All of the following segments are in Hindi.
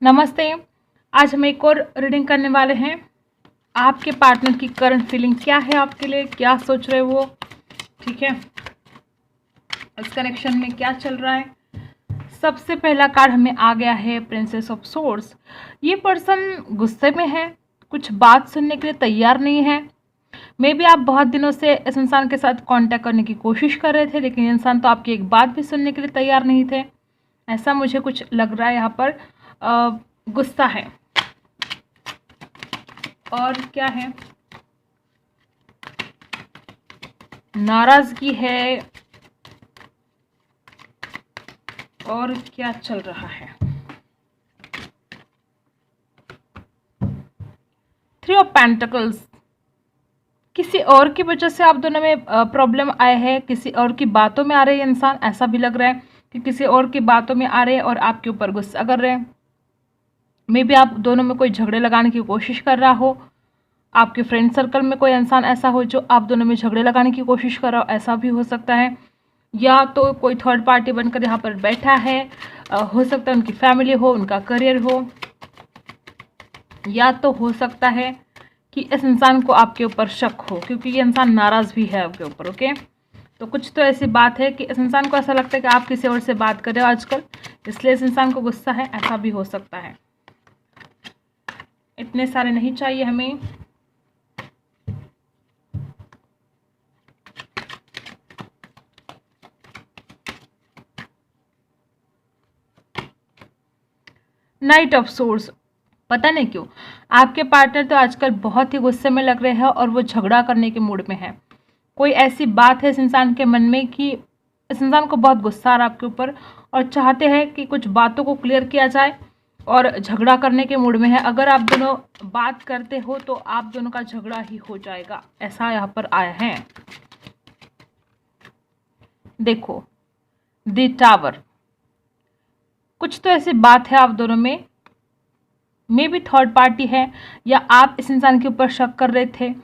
नमस्ते। आज हम एक और रीडिंग करने वाले हैं। आपके पार्टनर की करंट फीलिंग क्या है आपके लिए, क्या सोच रहे वो, ठीक है, इस कनेक्शन में क्या चल रहा है। सबसे पहला कार्ड हमें आ गया है प्रिंसेस ऑफ सोर्ड्स। ये पर्सन गुस्से में है, कुछ बात सुनने के लिए तैयार नहीं है। मे बी आप बहुत दिनों से इस इंसान के साथ कांटेक्ट करने की कोशिश कर रहे थे, लेकिन ये इंसान तो आपकी एक बात भी सुनने के लिए तैयार नहीं थे। ऐसा मुझे कुछ लग रहा है। यहाँ पर गुस्सा है और क्या है, नाराजगी है और क्या चल रहा है। 3 ऑफ पेंटिकल्स। किसी और की वजह से आप दोनों में प्रॉब्लम आए हैं, किसी और की बातों में आ रहे हैं इंसान। ऐसा भी लग रहा है कि किसी और की बातों में आ रहे हैं और आपके ऊपर गुस्सा कर रहे हैं। मे बी आप दोनों में कोई झगड़े लगाने की कोशिश कर रहा हो। आपके फ्रेंड सर्कल में कोई इंसान ऐसा हो जो आप दोनों में झगड़े लगाने की कोशिश कर रहा हो, ऐसा भी हो सकता है। या तो कोई थर्ड पार्टी बनकर यहाँ पर बैठा है। हो सकता है उनकी फैमिली हो, उनका करियर हो, या तो हो सकता है कि इस इंसान को आपके ऊपर शक हो, क्योंकि ये इंसान नाराज़ भी है आपके ऊपर। ओके, तो कुछ तो ऐसी बात है कि इस इंसान को ऐसा लगता है कि आप किसी और से बात कर रहे हो आजकल, इसलिए इस इंसान को गुस्सा है। ऐसा भी हो सकता है। इतने सारे नहीं चाहिए हमें। Night of source. पता नहीं क्यों आपके पार्टनर तो आजकल बहुत ही गुस्से में लग रहे हैं और वो झगड़ा करने के मूड में है। कोई ऐसी बात है इस इंसान के मन में कि इस इंसान को बहुत गुस्सा आ रहा है आपके ऊपर और चाहते हैं कि कुछ बातों को क्लियर किया जाए और झगड़ा करने के मूड में है। अगर आप दोनों बात करते हो तो आप दोनों का झगड़ा ही हो जाएगा, ऐसा यहाँ पर आया है। देखो, द टावर। कुछ तो ऐसी बात है आप दोनों में, मे बी थर्ड पार्टी है या आप इस इंसान के ऊपर शक कर रहे थे।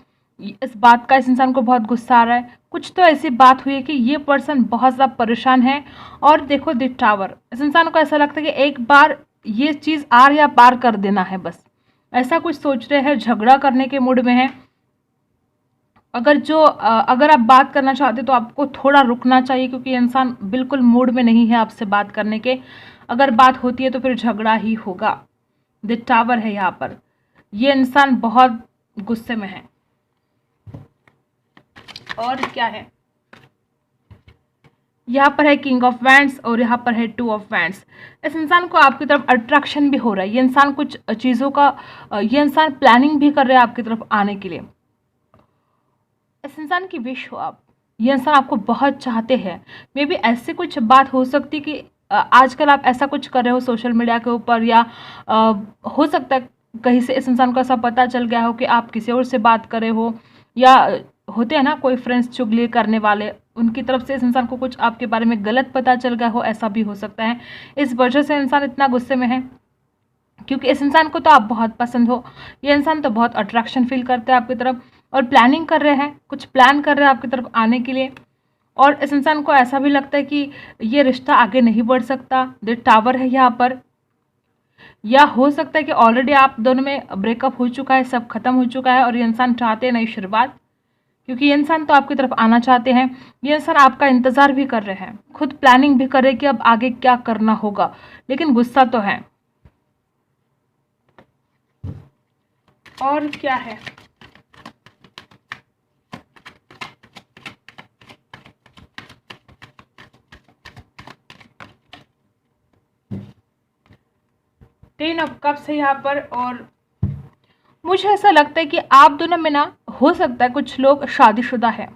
इस बात का इस इंसान को बहुत गुस्सा आ रहा है। कुछ तो ऐसी बात हुई है कि ये पर्सन बहुत ज़्यादा परेशान है। और देखो, द टावर, इस इंसान को ऐसा लगता है कि एक बार ये चीज़ आर या पार कर देना है, बस ऐसा कुछ सोच रहे हैं। झगड़ा करने के मूड में है। अगर आप बात करना चाहते तो आपको थोड़ा रुकना चाहिए, क्योंकि ये इंसान बिल्कुल मूड में नहीं है आपसे बात करने के। अगर बात होती है तो फिर झगड़ा ही होगा। द टावर है यहाँ पर। ये इंसान बहुत गुस्से में है। और क्या है, यहाँ पर है किंग ऑफ वैंड्स और यहाँ पर है 2 ऑफ वैंड्स। इस इंसान को आपकी तरफ अट्रैक्शन भी हो रहा है। ये इंसान कुछ चीज़ों का ये इंसान प्लानिंग भी कर रहे हैं आपकी तरफ आने के लिए। इस इंसान की विश हो आप, ये इंसान आपको बहुत चाहते हैं। मे बी ऐसे कुछ बात हो सकती है कि आजकल आप ऐसा कुछ कर रहे हो सोशल मीडिया के ऊपर, या हो सकता है कहीं से इस इंसान को ऐसा पता चल गया हो कि आप किसी और से बात कर रहे हो, या होते हैं ना कोई फ्रेंड्स चुगली करने वाले, उनकी तरफ से इस इंसान को कुछ आपके बारे में गलत पता चल गया हो। ऐसा भी हो सकता है। इस वजह से इंसान इतना गुस्से में है, क्योंकि इस इंसान को तो आप बहुत पसंद हो। ये इंसान तो बहुत अट्रैक्शन फील करते हैं आपकी तरफ और प्लानिंग कर रहे हैं, कुछ प्लान कर रहे हैं आपकी तरफ आने के लिए। और इस इंसान को ऐसा भी लगता है कि ये रिश्ता आगे नहीं बढ़ सकता। द टावर है यहाँ पर। या हो सकता है कि ऑलरेडी आप दोनों में ब्रेकअप हो चुका है, सब खत्म हो चुका है और ये इंसान चाहते हैं नई शुरुआत, क्योंकि ये इंसान तो आपकी तरफ आना चाहते हैं। ये इंसान आपका इंतज़ार भी कर रहे हैं, खुद प्लानिंग भी कर रहे हैं कि अब आगे क्या करना होगा, लेकिन गुस्सा तो है। और क्या है, टेन ऑफ कप्स है यहाँ पर। और मुझे ऐसा लगता है कि आप दोनों में ना, हो सकता है कुछ लोग शादीशुदा है।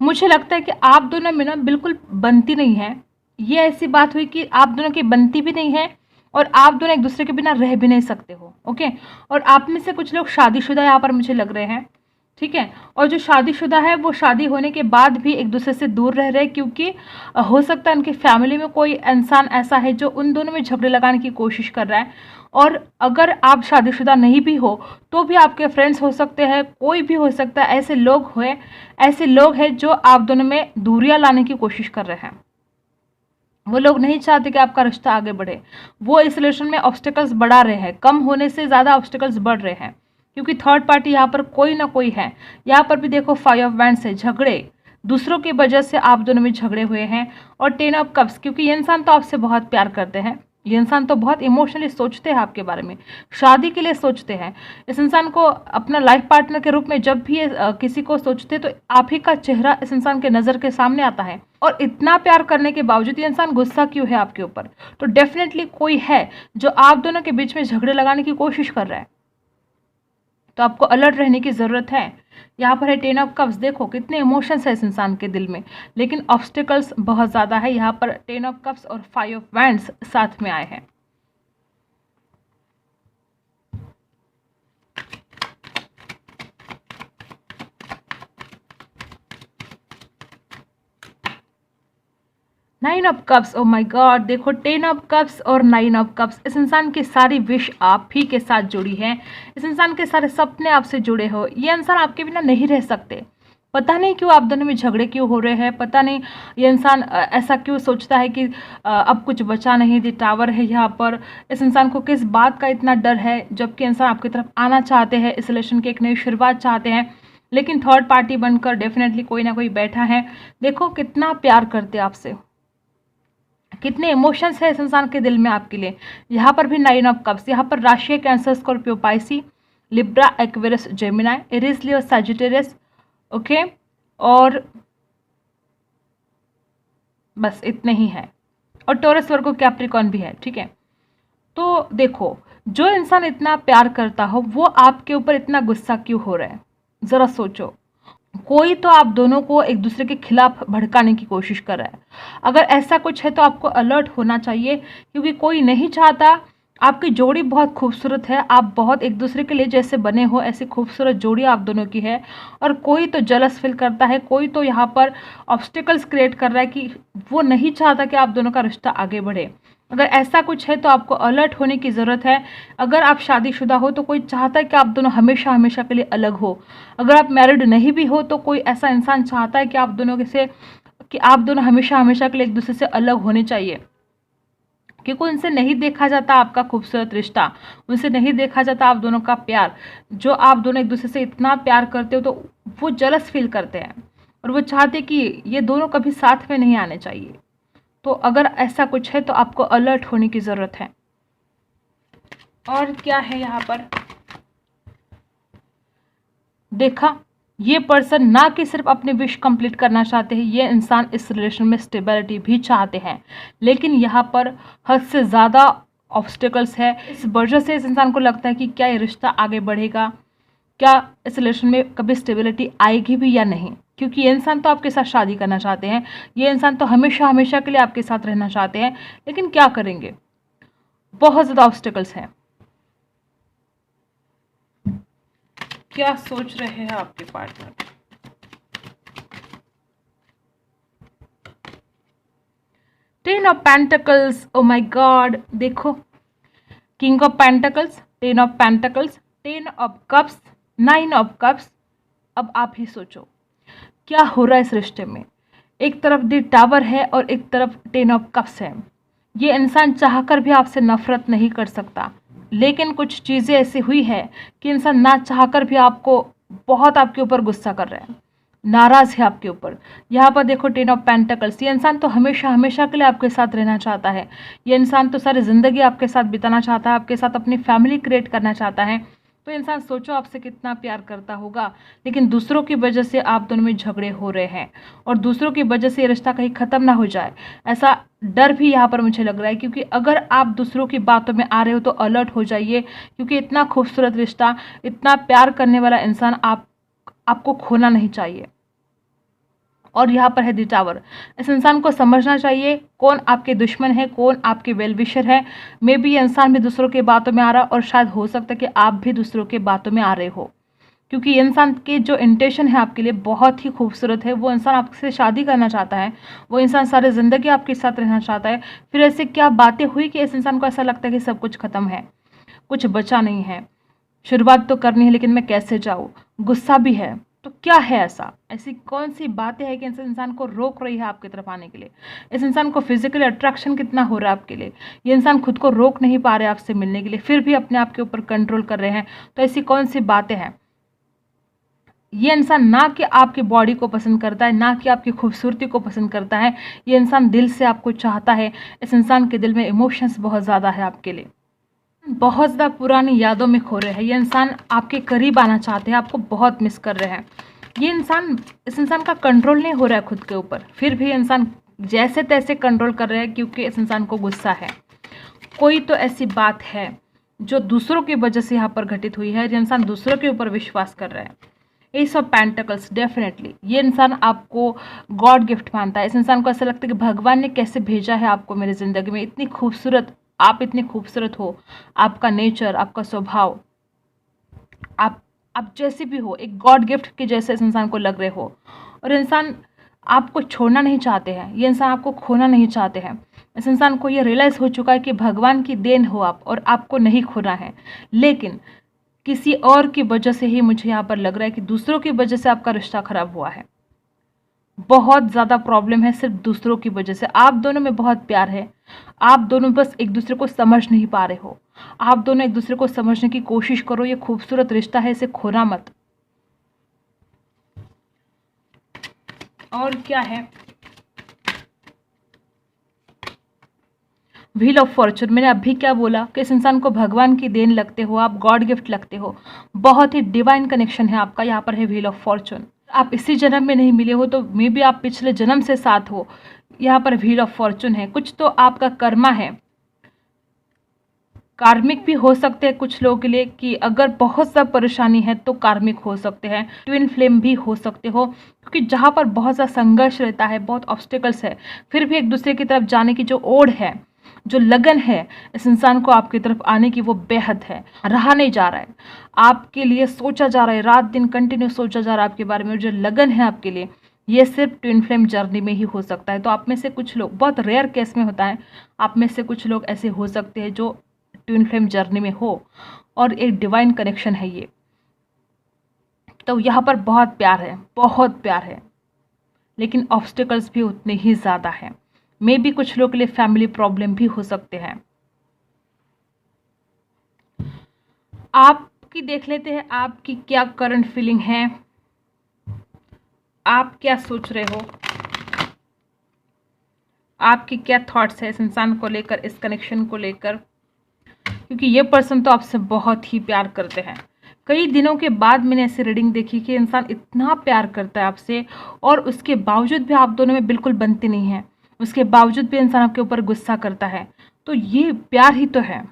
मुझे लगता है कि आप दोनों में ना बिल्कुल बनती नहीं है। ये ऐसी बात हुई कि आप दोनों की बनती भी नहीं है और आप दोनों एक दूसरे के बिना रह भी नहीं सकते हो। ओके, और आप में से कुछ लोग शादीशुदा यहाँ पर मुझे लग रहे हैं, ठीक है। और जो शादीशुदा है वो शादी होने के बाद भी एक दूसरे से दूर रह रहे हैं, क्योंकि हो सकता है उनकी फैमिली में कोई इंसान ऐसा है जो उन दोनों में झगड़े लगाने की कोशिश कर रहा है। और अगर आप शादीशुदा नहीं भी हो तो भी आपके फ्रेंड्स हो सकते हैं, कोई भी हो सकता है। ऐसे लोग हैं जो आप दोनों में दूरियां लाने की कोशिश कर रहे हैं। वो लोग नहीं चाहते कि आपका रिश्ता आगे बढ़े। वो इस रिलेशन में ऑब्स्टिकल्स बढ़ा रहे हैं, कम होने से ज़्यादा ऑब्स्टिकल्स बढ़ रहे हैं, क्योंकि थर्ड पार्टी यहाँ पर कोई ना कोई है। यहाँ पर भी देखो 5 ऑफ वैंड्स है, झगड़े, दूसरों की वजह से आप दोनों में झगड़े हुए हैं। और 10 ऑफ कप्स, क्योंकि ये इंसान तो आपसे बहुत प्यार करते हैं, ये इंसान तो बहुत इमोशनली सोचते हैं आपके बारे में, शादी के लिए सोचते हैं। इस इंसान को अपना लाइफ पार्टनर के रूप में जब भी ये किसी को सोचते हैं तो आप ही का चेहरा इस इंसान के नज़र के सामने आता है। और इतना प्यार करने के बावजूद ये इंसान गुस्सा क्यों है आपके ऊपर? तो डेफिनेटली कोई है जो आप दोनों के बीच में झगड़े लगाने की कोशिश कर रहा है। तो आपको अलर्ट रहने की ज़रूरत है। यहाँ पर है 10 ऑफ कप्स, देखो कितने इमोशंस है इस इंसान के दिल में, लेकिन ऑब्स्टिकल्स बहुत ज़्यादा है। यहाँ पर 10 ऑफ कप्स और 5 ऑफ वैंड्स साथ में आए हैं। Nine of cups, O my God, देखो 10 ऑफ कप्स और 9 ऑफ कप्स। इस इंसान की सारी विश आप ही के साथ जुड़ी है, इस इंसान के सारे सपने आपसे जुड़े हो। ये इंसान आपके बिना नहीं रह सकते। पता नहीं क्यों आप दोनों में झगड़े क्यों हो रहे हैं, पता नहीं ये इंसान ऐसा क्यों सोचता है कि अब कुछ बचा नहीं। दी टावर है यहाँ पर, इस इंसान को किस बात का इतना डर है, जबकि इंसान आपकी तरफ आना चाहते हैं, इस रिलेशन की एक नई शुरुआत चाहते हैं, लेकिन थर्ड पार्टी बनकर डेफिनेटली कोई ना कोई बैठा है। देखो कितना प्यार करते हैं आपसे, कितने इमोशंस है इस इंसान के दिल में आपके लिए। यहाँ पर भी 9 ऑफ कप्स, यहाँ पर राशि है Cancer, Scorpio, Pisces, Libra, Aquarius, Gemini, Aries, Leo, Sagittarius. Okay, और बस इतने ही है। और टॉरस, वर्गो, कैप्रिकॉर्न भी है, ठीक है। तो देखो, जो इंसान इतना प्यार करता हो वो आपके ऊपर इतना गुस्सा क्यों हो रहा है, ज़रा सोचो। कोई तो आप दोनों को एक दूसरे के खिलाफ भड़काने की कोशिश कर रहा है। अगर ऐसा कुछ है तो आपको अलर्ट होना चाहिए, क्योंकि कोई नहीं चाहता। आपकी जोड़ी बहुत खूबसूरत है, आप बहुत एक दूसरे के लिए जैसे बने हो ऐसी खूबसूरत जोड़ी आप दोनों की है। और कोई तो जलस फील करता है, कोई तो यहाँ पर ऑब्स्टिकल्स क्रिएट कर रहा है कि वो नहीं चाहता कि आप दोनों का रिश्ता आगे बढ़े। अगर ऐसा कुछ है तो आपको अलर्ट होने की ज़रूरत है। अगर आप शादीशुदा हो तो कोई चाहता है कि आप दोनों हमेशा हमेशा के लिए अलग हो। अगर आप मैरिड नहीं भी हो तो कोई ऐसा इंसान चाहता है कि आप दोनों कि आप दोनों हमेशा हमेशा के लिए एक दूसरे से अलग होने चाहिए, क्योंकि उनसे नहीं देखा जाता आपका खूबसूरत रिश्ता, उनसे नहीं देखा जाता आप दोनों का प्यार। जो आप दोनों एक दूसरे से इतना प्यार करते हो तो वो जलस फील करते हैं और वो चाहते कि ये दोनों कभी साथ में नहीं आने चाहिए। तो अगर ऐसा कुछ है तो आपको अलर्ट होने की ज़रूरत है। और क्या है यहाँ पर, देखा, ये पर्सन ना कि सिर्फ अपने विश कंप्लीट करना चाहते हैं, ये इंसान इस रिलेशन में स्टेबिलिटी भी चाहते हैं, लेकिन यहाँ पर हद से ज़्यादा ऑब्स्टिकल्स है। इस वजह से इस इंसान को लगता है कि क्या ये रिश्ता आगे बढ़ेगा, क्या इस रिलेशन में कभी स्टेबिलिटी आएगी भी या नहीं, क्योंकि ये इंसान तो आपके साथ शादी करना चाहते हैं, ये इंसान तो हमेशा हमेशा के लिए आपके साथ रहना चाहते हैं, लेकिन क्या करेंगे, बहुत ज़्यादा ऑब्स्टिकल्स हैं। क्या सोच रहे हैं आपके partner? Ten of pentacles, oh my God, देखो king of pentacles, 10 of pentacles, 10 of cups, 9 of cups. अब आप ही सोचो क्या हो रहा है इस रिश्ते में। एक तरफ दी टावर है और एक तरफ 10 ऑफ कप्स है। ये इंसान चाहकर भी आपसे नफरत नहीं कर सकता, लेकिन कुछ चीज़ें ऐसी हुई है कि इंसान ना चाहकर भी आपको बहुत आपके ऊपर गुस्सा कर रहा है, नाराज़ है आपके ऊपर। यहाँ पर देखो 10 ऑफ पेंटिकल्स, ये इंसान तो हमेशा हमेशा के लिए आपके साथ रहना चाहता है, ये इंसान तो सारी ज़िंदगी आपके साथ बिताना चाहता है, आपके साथ अपनी फैमिली क्रिएट करना चाहता है। तो इंसान सोचो आपसे कितना प्यार करता होगा, लेकिन दूसरों की वजह से आप दोनों में झगड़े हो रहे हैं और दूसरों की वजह से ये रिश्ता कहीं ख़त्म ना हो जाए, ऐसा डर भी यहाँ पर मुझे लग रहा है। क्योंकि अगर आप दूसरों की बातों में आ रहे हो तो अलर्ट हो जाइए, क्योंकि इतना खूबसूरत रिश्ता, इतना प्यार करने वाला इंसान आपको खोना नहीं चाहिए। और यहाँ पर है दी टावर, इस इंसान को समझना चाहिए कौन आपके दुश्मन है, कौन आपके वेल विशर है। मे बी ये इंसान भी दूसरों के बातों में आ रहा, और शायद हो सकता है कि आप भी दूसरों के बातों में आ रहे हो, क्योंकि ये इंसान के जो इंटेंशन है आपके लिए बहुत ही खूबसूरत है। वो इंसान आपसे शादी करना चाहता है, वो इंसान सारी ज़िंदगी आपके साथ रहना चाहता है। फिर ऐसे क्या बातें हुई कि इस इंसान को ऐसा लगता है कि सब कुछ ख़त्म है, कुछ बचा नहीं है, शुरुआत तो करनी है लेकिन मैं कैसे जाऊँ। गुस्सा भी है, तो क्या है ऐसी कौन सी बातें हैं कि इस इंसान को रोक रही है आपकी तरफ आने के लिए? इस इंसान को फिजिकली अट्रैक्शन कितना हो रहा है आपके लिए? ये इंसान खुद को रोक नहीं पा रहे आपसे मिलने के लिए, फिर भी अपने आप के ऊपर कंट्रोल कर रहे हैं। तो ऐसी कौन सी बातें हैं? ये इंसान ना कि आपकी बॉडी को पसंद करता है, ना कि आपकी खूबसूरती को पसंद करता है, ये इंसान दिल से आपको चाहता है। इस इंसान के दिल में इमोशंस बहुत ज़्यादा है आपके लिए, बहुत ज़्यादा पुरानी यादों में खो रहे हैं। ये इंसान आपके करीब आना चाहते हैं, आपको बहुत मिस कर रहे हैं। इस इंसान का कंट्रोल नहीं हो रहा है खुद के ऊपर, फिर भी इंसान जैसे तैसे कंट्रोल कर रहे हैं क्योंकि इस इंसान को गुस्सा है। कोई तो ऐसी बात है जो दूसरों की वजह से यहाँ पर घटित हुई है। ये इंसान दूसरों के ऊपर विश्वास कर रहा है। एस ऑफ पेंटिकल्स, डेफिनेटली ये इंसान आपको गॉड गिफ्ट मानता है। इस इंसान को ऐसा लगता है कि भगवान ने कैसे भेजा है आपको मेरी ज़िंदगी में। इतनी खूबसूरत, आप इतनी खूबसूरत हो, आपका नेचर, आपका स्वभाव, आप जैसे भी हो, एक गॉड गिफ्ट के जैसे इस इंसान को लग रहे हो। और इंसान आपको छोड़ना नहीं चाहते हैं, ये इंसान आपको खोना नहीं चाहते हैं। इस इंसान को ये रियलाइज़ हो चुका है कि भगवान की देन हो आप, और आपको नहीं खोना है। लेकिन किसी और की वजह से ही मुझे यहाँ पर लग रहा है कि दूसरों की वजह से आपका रिश्ता खराब हुआ है। बहुत ज़्यादा प्रॉब्लम है सिर्फ दूसरों की वजह से। आप दोनों में बहुत प्यार है, आप दोनों बस एक दूसरे को समझ नहीं पा रहे हो। आप दोनों एक दूसरे को समझने की कोशिश करो। ये खूबसूरत रिश्ता है, इसे खोना मत। और क्या है? व्हील ऑफ फॉर्चून, मैंने अभी क्या बोला कि इस इंसान को भगवान की देन लगते हो, आप गॉड गिफ्ट लगते हो। बहुत ही डिवाइन कनेक्शन है आपका। यहाँ पर है व्हील ऑफ फॉर्चून। आप इसी जन्म में नहीं मिले हो तो मे बी आप पिछले जन्म से साथ हो। यहाँ पर व्हील ऑफ फॉर्चून है। कुछ तो आपका कर्मा है, कार्मिक भी हो सकते हैं कुछ लोगों के लिए, कि अगर बहुत सा परेशानी है तो कार्मिक हो सकते हैं। ट्विन फ्लेम भी हो सकते हो, क्योंकि जहाँ पर बहुत सा संघर्ष रहता है, बहुत ऑब्स्टिकल्स है, फिर भी एक दूसरे की तरफ जाने की जो ओढ़ है, जो लगन है इस इंसान को आपकी तरफ आने की, वो बेहद है। रहा नहीं जा रहा है, आपके लिए सोचा जा रहा है, रात दिन कंटिन्यू सोचा जा रहा है आपके बारे में। जो लगन है आपके लिए, ये सिर्फ ट्विन फ्लेम जर्नी में ही हो सकता है। तो आप में से कुछ लोग, बहुत रेयर केस में होता है, आप में से कुछ लोग ऐसे हो सकते हैं जो ट्विन फ्लेम जर्नी में हो, और एक डिवाइन कनेक्शन है ये। तो यहाँ पर बहुत प्यार है, बहुत प्यार है, लेकिन ऑब्स्टिकल्स भी उतने ही ज़्यादा हैं। मे भी कुछ लोगों के लिए फैमिली प्रॉब्लम भी हो सकते हैं। आपकी देख लेते हैं, आपकी क्या करंट फीलिंग है, आप क्या सोच रहे हो, आपकी क्या थॉट्स है इस इंसान को लेकर, इस कनेक्शन को लेकर। क्योंकि ये पर्सन तो आपसे बहुत ही प्यार करते हैं। कई दिनों के बाद मैंने ऐसी रीडिंग देखी कि इंसान इतना प्यार करता है आपसे, और उसके बावजूद भी आप दोनों में बिल्कुल बनती नहीं है। उसके बावजूद भी इंसान आपके ऊपर गुस्सा करता है। तो ये प्यार ही तो है।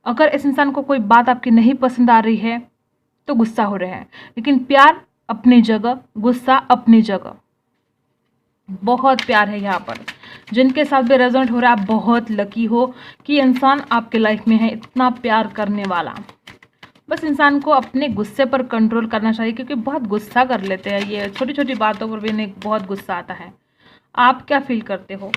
अगर इस इंसान को कोई बात आपकी नहीं पसंद आ रही है तो गुस्सा हो रहे हैं, लेकिन प्यार अपनी जगह, गुस्सा अपनी जगह। बहुत प्यार है यहाँ पर। जिनके साथ भी रेजोनेट हो रहा है, आप बहुत लकी हो कि इंसान आपके लाइफ में है, इतना प्यार करने वाला। बस इंसान को अपने गुस्से पर कंट्रोल करना चाहिए, क्योंकि बहुत गुस्सा कर लेते हैं ये, छोटी छोटी बातों पर भी इन्हें बहुत गुस्सा आता है। आप क्या फील करते हो?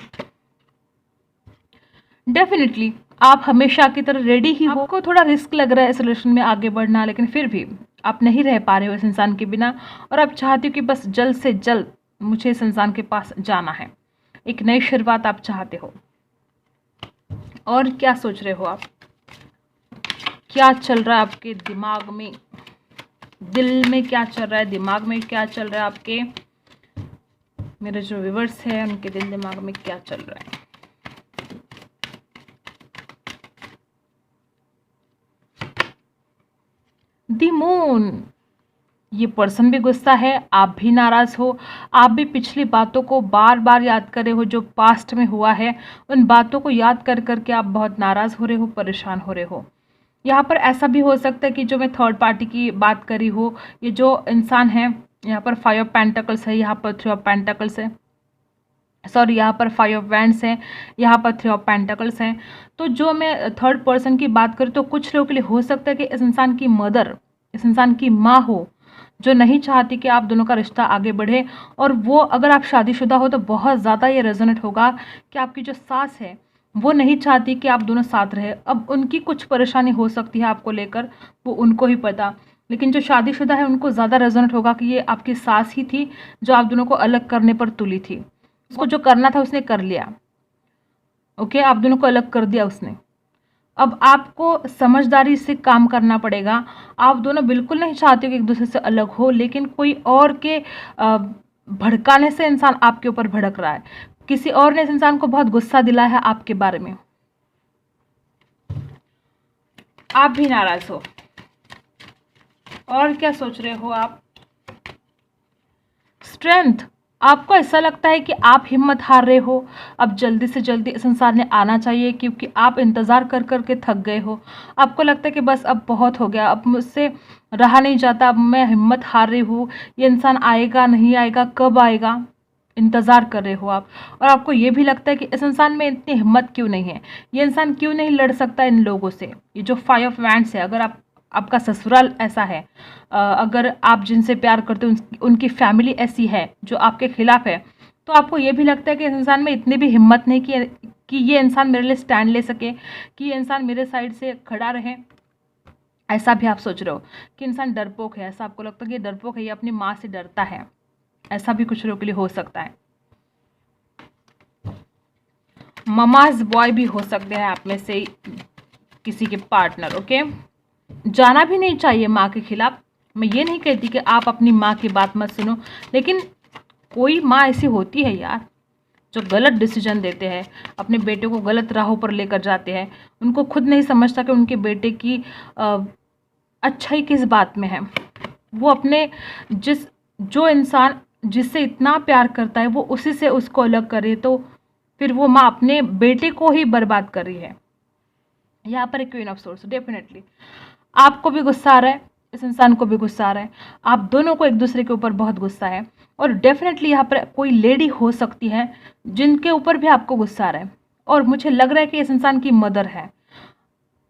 डेफिनेटली आप हमेशा की तरह रेडी ही हो। आपको थोड़ा रिस्क लग रहा है इस रिलेशन में आगे बढ़ना, लेकिन फिर भी आप नहीं रह पा रहे हो इस इंसान के बिना, और आप चाहते हो कि बस जल्द से जल्द मुझे इस इंसान के पास जाना है। एक नई शुरुआत आप चाहते हो। और क्या सोच रहे हो आप? क्या चल रहा है आपके दिमाग में? दिल में क्या चल रहा है, दिमाग में क्या चल रहा है आपके? मेरे जो व्यूअर्स हैं उनके दिल दिमाग में क्या चल रहा है? द मून, ये पर्सन भी गुस्सा है, आप भी नाराज़ हो, आप भी पिछली बातों को बार बार याद कर रहे हो जो पास्ट में हुआ है। उन बातों को याद कर करके आप बहुत नाराज़ हो रहे हो, परेशान हो रहे हो। यहाँ पर ऐसा भी हो सकता है कि जो मैं थर्ड पार्टी की बात करी हो, ये जो इंसान है, यहाँ पर 5 ऑफ पेंटिकल्स है, यहाँ पर 3 ऑफ पेंटिकल्स है, सॉरी यहाँ पर 5 ऑफ वैंड्स हैं, यहाँ पर 3 ऑफ पेंटिकल्स हैं। तो जो मैं थर्ड पर्सन की बात करूँ तो कुछ लोगों के लिए हो सकता है कि इस इंसान की मदर, इस इंसान की माँ हो, जो नहीं चाहती कि आप दोनों का रिश्ता आगे बढ़े। और वो, अगर आप शादीशुदा हो तो बहुत ज़्यादा ये रेजोनेट होगा कि आपकी जो सास है वो नहीं चाहती कि आप दोनों साथ रहे। अब उनकी कुछ परेशानी हो सकती है आपको लेकर, वो उनको ही पता, लेकिन जो शादीशुदा है उनको ज़्यादा रेजोनेट होगा कि ये आपकी सास ही थी जो आप दोनों को अलग करने पर तुली थी। उसको जो करना था उसने कर लिया। ओके, आप दोनों को अलग कर दिया उसने। अब आपको समझदारी से काम करना पड़ेगा। आप दोनों बिल्कुल नहीं चाहते हो कि एक दूसरे से अलग हो, लेकिन कोई और के भड़काने से इंसान आपके ऊपर भड़क रहा है। किसी और ने इस इंसान को बहुत गुस्सा दिलाया है आपके बारे में। आप भी नाराज हो। और क्या सोच रहे हो आप? स्ट्रेंथ, आपको ऐसा लगता है कि आप हिम्मत हार रहे हो। अब जल्दी से जल्दी इस इंसान ने आना चाहिए, क्योंकि आप इंतज़ार कर कर के थक गए हो। आपको लगता है कि बस अब बहुत हो गया, अब मुझसे रहा नहीं जाता, अब मैं हिम्मत हार रही हूँ। ये इंसान आएगा नहीं आएगा, कब आएगा, इंतज़ार कर रहे हो आप। और आपको ये भी लगता है कि इस इंसान में इतनी हिम्मत क्यों नहीं है, ये इंसान क्यों नहीं लड़ सकता इन लोगों से। ये जो 5 ऑफ वैंड्स है, अगर आपका ससुराल ऐसा है, अगर आप जिनसे प्यार करते हो उनकी फैमिली ऐसी है जो आपके खिलाफ है, तो आपको ये भी लगता है कि इस इंसान में इतनी भी हिम्मत नहीं कि ये इंसान मेरे लिए स्टैंड ले सके, कि ये इंसान मेरे साइड से खड़ा रहे। ऐसा भी आप सोच रहे हो कि इंसान डरपोक है। ऐसा आपको लगता है कि ये डरपोक है, ये अपनी माँ से डरता है। ऐसा भी कुछ लोगों के लिए हो सकता है। ममाज बॉय भी हो सकते हैं आप में से किसी के पार्टनर। ओके, जाना भी नहीं चाहिए माँ के खिलाफ। मैं ये नहीं कहती कि आप अपनी माँ की बात मत सुनो, लेकिन कोई माँ ऐसी होती है यार जो गलत डिसीजन देते हैं, अपने बेटे को गलत राहों पर लेकर जाते हैं। उनको खुद नहीं समझता कि उनके बेटे की अच्छाई किस बात में है। वो अपने जो इंसान जिससे इतना प्यार करता है वो उसी से उसको अलग करे, तो फिर वो माँ अपने बेटे को ही बर्बाद कर रही है। यहाँ पर एक क्वीन ऑफ सोर्स, डेफिनेटली आपको भी गुस्सा आ रहा है, इस इंसान को भी गुस्सा आ रहा है, आप दोनों को एक दूसरे के ऊपर बहुत गुस्सा है। और डेफिनेटली यहाँ पर कोई लेडी हो सकती है जिनके ऊपर भी आपको गुस्सा आ रहा है, और मुझे लग रहा है कि इस इंसान की मदर है।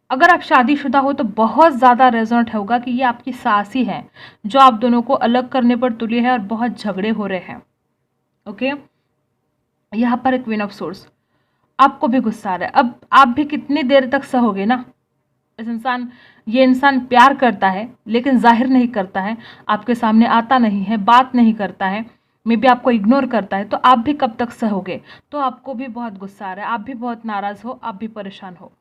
अगर आप शादीशुदा हो तो बहुत ज़्यादा रेजोनेट होगा कि ये आपकी सास ही है जो आप दोनों को अलग करने पर तुली है और बहुत झगड़े हो रहे हैं। ओके, यहाँ पर एक क्वीन ऑफ सोर्स, आपको भी गुस्सा आ रहा है। अब आप भी कितनी देर तक सहोगे ना। ये इंसान प्यार करता है लेकिन जाहिर नहीं करता है, आपके सामने आता नहीं है, बात नहीं करता है, मे बी आपको इग्नोर करता है, तो आप भी कब तक सहोगे। तो आपको भी बहुत गुस्सा आ रहा है, आप भी बहुत नाराज हो, आप भी परेशान हो।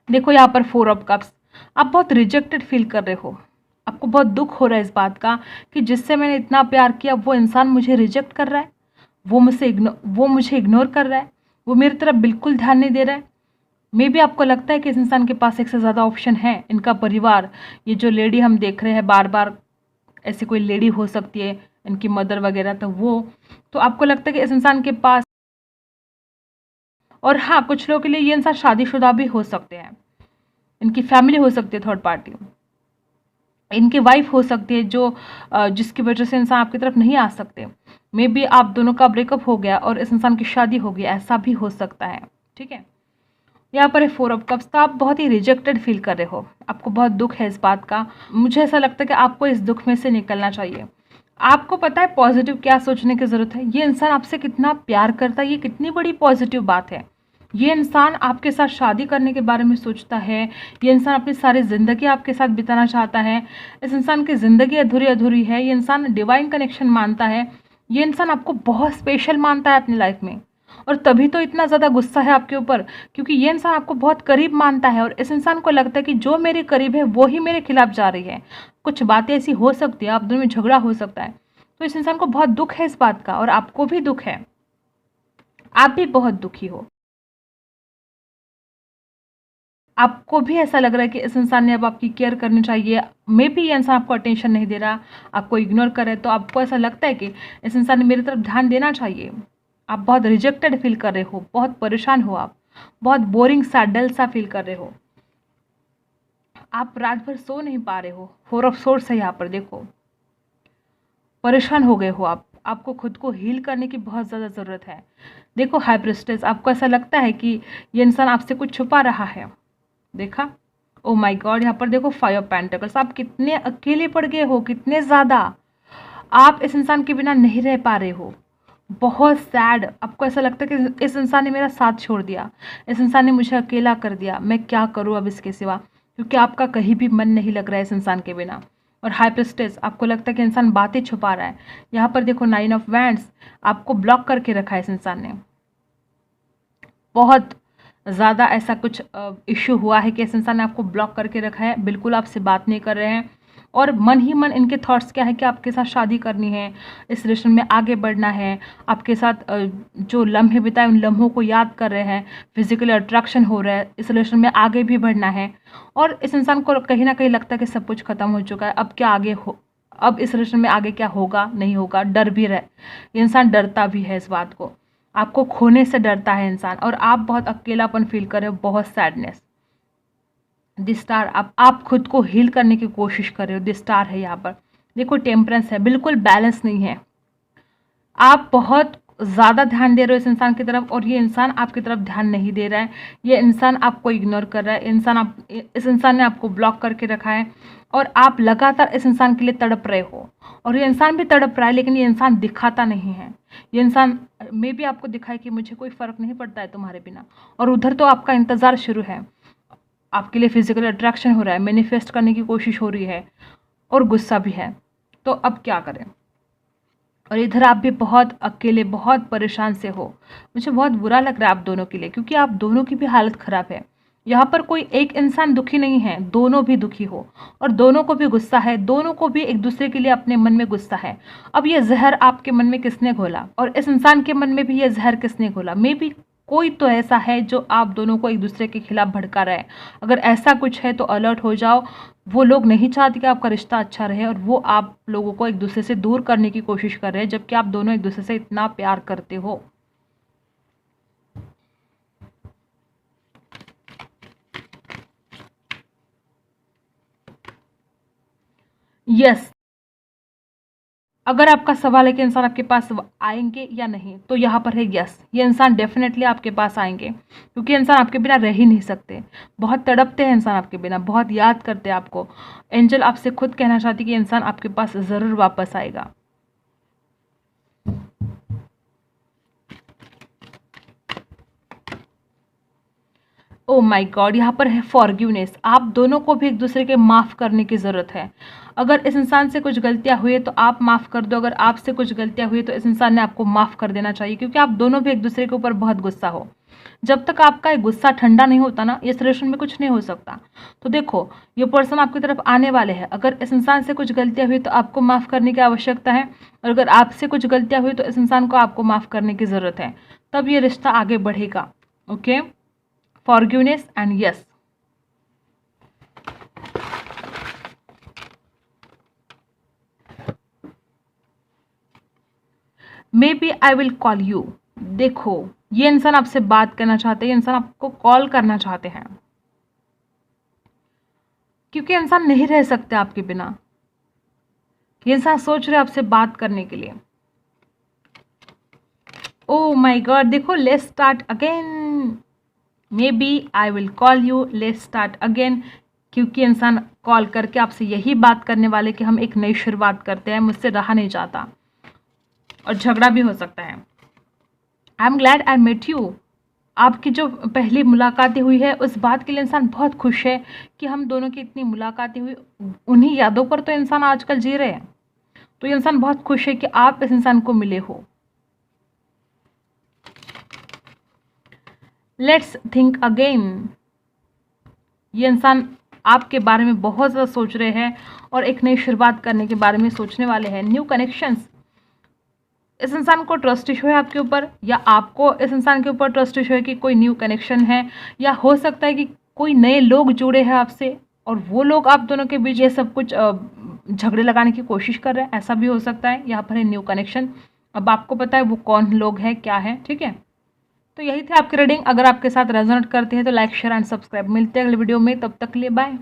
देखो यहाँ पर 4 ऑफ कप्स, आप बहुत रिजेक्टेड फील कर रहे हो। आपको बहुत दुख हो रहा है इस बात का कि जिससे मैंने इतना प्यार किया वो इंसान मुझे रिजेक्ट कर रहा है, वो मुझे इग्नोर कर रहा है, वो मेरी तरफ बिल्कुल ध्यान नहीं दे रहा है। मे बी आपको लगता है कि इस इंसान के पास एक से ज़्यादा ऑप्शन है, इनका परिवार, ये जो लेडी हम देख रहे हैं बार बार, ऐसी कोई लेडी हो सकती है, इनकी मदर वगैरह, तो आपको लगता है कि इस इंसान के पास, और हाँ, कुछ लोगों के लिए ये इंसान शादीशुदा भी हो सकते हैं, इनकी फैमिली हो सकती है थर्ड पार्टी, इनकी वाइफ हो सकती है जो जिसकी वजह से इंसान आपकी तरफ नहीं आ सकते। मे बी आप दोनों का ब्रेकअप हो गया और इस इंसान की शादी हो गई, ऐसा भी हो सकता है। ठीक है, यहाँ पर है 4 ऑफ कप्स, तो आप बहुत ही रिजेक्टेड फील कर रहे हो, आपको बहुत दुख है इस बात का। मुझे ऐसा लगता है कि आपको इस दुख में से निकलना चाहिए। आपको पता है पॉजिटिव क्या सोचने की ज़रूरत है। ये इंसान आपसे कितना प्यार करता है, ये कितनी बड़ी पॉजिटिव बात है। ये इंसान आपके साथ शादी करने के बारे में सोचता है, ये इंसान अपनी सारी ज़िंदगी आपके साथ बिताना चाहता है। इस इंसान की ज़िंदगी अधूरी अधूरी है, ये इंसान डिवाइन कनेक्शन मानता है, ये इंसान आपको बहुत स्पेशल मानता है अपनी लाइफ में, और तभी तो इतना ज़्यादा गुस्सा है आपके ऊपर, क्योंकि ये इंसान आपको बहुत करीब मानता है और इस इंसान को लगता है कि जो मेरे करीब है वो ही मेरे खिलाफ जा रही है। कुछ बातें ऐसी हो सकती है, आप दोनों में झगड़ा हो सकता है, तो इस इंसान को बहुत दुख है इस बात का, और आपको भी दुख है, आप भी बहुत दुखी हो। आपको भी ऐसा लग रहा है कि इस इंसान ने अब आपकी केयर करनी चाहिए। मे बी ये इंसान आपको अटेंशन नहीं दे रहा, आपको इग्नोर कर रहा है, तो आपको ऐसा लगता है कि इस इंसान ने मेरी तरफ ध्यान देना चाहिए। आप बहुत रिजेक्टेड फील कर रहे हो, बहुत परेशान हो, आप बहुत बोरिंग सा डल सा फील कर रहे हो, आप रात भर सो नहीं पा रहे हो। 4 ऑफ सोर्स है यहाँ पर, देखो परेशान हो गए हो आप, आपको खुद को हील करने की बहुत ज़्यादा ज़रूरत है। देखो हाई प्रिस्टेस, आपको ऐसा लगता है कि ये इंसान आपसे कुछ छुपा रहा है। देखा, ओ माय गॉड, यहाँ पर देखो 5 ऑफ पेंटिकल्स, आप कितने अकेले पड़ गए हो, कितने ज़्यादा आप इस इंसान के बिना नहीं रह पा रहे हो। बहुत सैड, आपको ऐसा लगता है कि इस इंसान ने मेरा साथ छोड़ दिया, इस इंसान ने मुझे अकेला कर दिया, मैं क्या करूँ अब इसके सिवा, क्योंकि आपका कहीं भी मन नहीं लग रहा है इस इंसान के बिना। और हाई प्रेस्टेस, आपको लगता है कि इंसान बातें छुपा रहा है। यहाँ पर देखो 9 ऑफ वैंड्स, आपको ब्लॉक करके रखा है इस इंसान ने। बहुत ज़्यादा ऐसा कुछ इश्यू हुआ है कि इस इंसान ने आपको ब्लॉक करके रखा है, बिल्कुल आपसे बात नहीं कर रहे हैं। और मन ही मन इनके थॉट्स क्या है कि आपके साथ शादी करनी है, इस रिलेशन में आगे बढ़ना है, आपके साथ जो लम्हे बिताए उन लम्हों को याद कर रहे हैं, फिजिकल अट्रैक्शन हो रहा है, इस रिलेशन में आगे भी बढ़ना है। और इस इंसान को कहीं ना कहीं लगता है कि सब कुछ खत्म हो चुका है, अब क्या आगे हो, अब इस रिलेशन में आगे क्या होगा नहीं होगा, डर भी रहे, ये इंसान डरता भी है इस बात को, आपको खोने से डरता है इंसान। और आप बहुत अकेलापन फील कर रहे हो, बहुत सैडनेस। दिस स्टार, आप खुद को हील करने की कोशिश कर रहे हो, दिस स्टार है यहाँ पर। देखो टेम्परेंस है, बिल्कुल बैलेंस नहीं है, आप बहुत ज़्यादा ध्यान दे रहे हो इस इंसान की तरफ और ये इंसान आपकी तरफ ध्यान नहीं दे रहा है, ये इंसान आपको इग्नोर कर रहा है, इस इंसान ने आपको ब्लॉक करके रखा है और आप लगातार इस इंसान के लिए तड़प रहे हो। और ये इंसान भी तड़प रहा है, लेकिन ये इंसान दिखाता नहीं है। ये इंसान में भी आपको दिखाए कि मुझे कोई फ़र्क नहीं पड़ता है तुम्हारे बिना, और उधर तो आपका इंतज़ार शुरू है, आपके लिए फिजिकल अट्रैक्शन हो रहा है, मैनिफेस्ट करने की कोशिश हो रही है और गुस्सा भी है। तो अब क्या करें? और इधर आप भी बहुत अकेले, बहुत परेशान से हो। मुझे बहुत बुरा लग रहा है आप दोनों के लिए, क्योंकि आप दोनों की भी हालत ख़राब है। यहाँ पर कोई एक इंसान दुखी नहीं है, दोनों भी दुखी हो और दोनों को भी गुस्सा है, दोनों को भी एक दूसरे के लिए अपने मन में गुस्सा है। अब ये जहर आपके मन में किसने घोला और इस इंसान के मन में भी ये जहर किसने घोला? मे बी कोई तो ऐसा है जो आप दोनों को एक दूसरे के खिलाफ भड़का रहा है। अगर ऐसा कुछ है तो अलर्ट हो जाओ। वो लोग नहीं चाहते कि आपका रिश्ता अच्छा रहे और वो आप लोगों को एक दूसरे से दूर करने की कोशिश कर रहे हैं, जबकि आप दोनों एक दूसरे से इतना प्यार करते हो। यस, अगर आपका सवाल है कि इंसान आपके पास आएंगे या नहीं, तो यहाँ पर है यस, ये इंसान डेफिनेटली आपके पास आएंगे, क्योंकि इंसान आपके बिना रह ही नहीं सकते। बहुत तड़पते हैं इंसान आपके बिना, बहुत याद करते हैं आपको। एंजल आपसे खुद कहना चाहती कि इंसान आपके पास ज़रूर वापस आएगा। ओ माय गॉड, यहाँ पर है फॉरगिवनेस, आप दोनों को भी एक दूसरे के माफ़ करने की ज़रूरत है। अगर इस इंसान से कुछ गलतियाँ हुई तो आप माफ़ कर दो, अगर आपसे कुछ गलतियाँ हुई तो इस इंसान ने आपको माफ़ कर देना चाहिए, क्योंकि आप दोनों भी एक दूसरे के ऊपर बहुत गुस्सा हो। जब तक आपका ये गुस्सा ठंडा नहीं होता ना, इस रिलेशन में कुछ नहीं हो सकता। तो देखो, ये पर्सन आपकी तरफ आने वाले हैं। अगर इस इंसान से कुछ गलतियाँ हुई तो आपको माफ़ करने की आवश्यकता है, और अगर आपसे कुछ गलतियाँ हुई तो इस इंसान को आपको माफ़ करने की ज़रूरत है, तब ये रिश्ता आगे बढ़ेगा। Okay, forgiveness and yes. Maybe I will call you. देखो, ये इंसान आपसे बात करना चाहते हैं, ये इंसान आपको कॉल करना चाहते हैं, क्योंकि इंसान नहीं रह सकते आपके बिना। ये इंसान सोच रहे आपसे बात करने के लिए। ओ माय गॉड, देखो, let's start again. Maybe I will call you, let's start again, क्योंकि इंसान कॉल करके आपसे यही बात करने वाले कि हम एक नई शुरुआत करते हैं, मुझसे रहा नहीं जाता, और झगड़ा भी हो सकता है। I am glad I met you. आपकी जो पहली मुलाकातें हुई है उस बात के लिए इंसान बहुत खुश है कि हम दोनों की इतनी मुलाकातें हुई, उन्हीं यादों पर तो इंसान आजकल जी रहे हैं। तो ये इंसान बहुत खुश है कि आप इस इंसान को मिले हो। Let's think again. ये इंसान आपके बारे में बहुत ज़्यादा सोच रहे हैं और एक नई शुरुआत करने के बारे में सोचने वाले हैं, न्यू कनेक्शंस। इस इंसान को ट्रस्ट इशू है आपके ऊपर, या आपको इस इंसान के ऊपर ट्रस्ट इशू है कि कोई न्यू कनेक्शन है, या हो सकता है कि कोई नए लोग जुड़े हैं आपसे और वो लोग आप दोनों के बीच ये सब कुछ झगड़े लगाने की कोशिश कर रहे हैं, ऐसा भी हो सकता है। यहाँ पर है न्यू कनेक्शन। अब आपको पता है वो कौन लोग हैं, क्या है, ठीक है। तो यही थी आपकी रीडिंग। अगर आपके साथ रेजोनेट करते हैं तो लाइक, शेयर एंड सब्सक्राइब। मिलते हैं अगले वीडियो में, तब तक के लिए बाय।